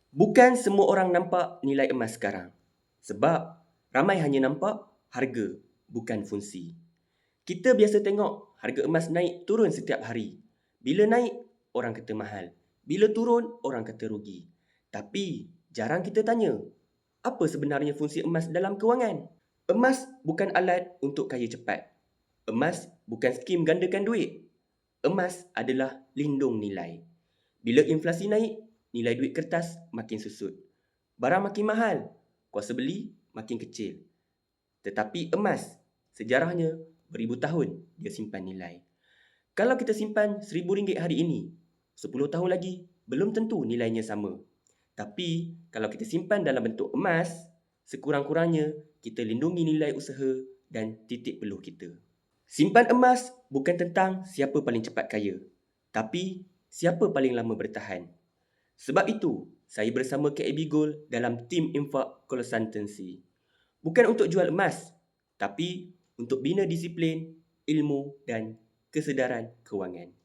Bukan semua orang nampak nilai emas sekarang. Sebab ramai hanya nampak harga, bukan fungsi. Kita biasa tengok harga emas naik turun setiap hari. Bila naik, orang kata mahal. Bila turun, orang kata rugi. Tapi jarang kita tanya, apa sebenarnya fungsi emas dalam kewangan? Emas bukan alat untuk kaya cepat. Emas bukan skim gandakan duit. Emas adalah lindung nilai. Bila inflasi naik, nilai duit kertas makin susut. Barang makin mahal, kuasa beli makin kecil. Tetapi emas, sejarahnya beribu tahun dia simpan nilai. Kalau kita simpan RM1,000 hari ini, 10 tahun lagi belum tentu nilainya sama. Tapi kalau kita simpan dalam bentuk emas, sekurang-kurangnya kita lindungi nilai usaha dan titik peluh kita. Simpan emas bukan tentang siapa paling cepat kaya, tapi siapa paling lama bertahan. Sebab itu, saya bersama KAB Gold dalam tim infak konsultansi. Bukan untuk jual emas, tapi untuk bina disiplin, ilmu dan kesedaran kewangan.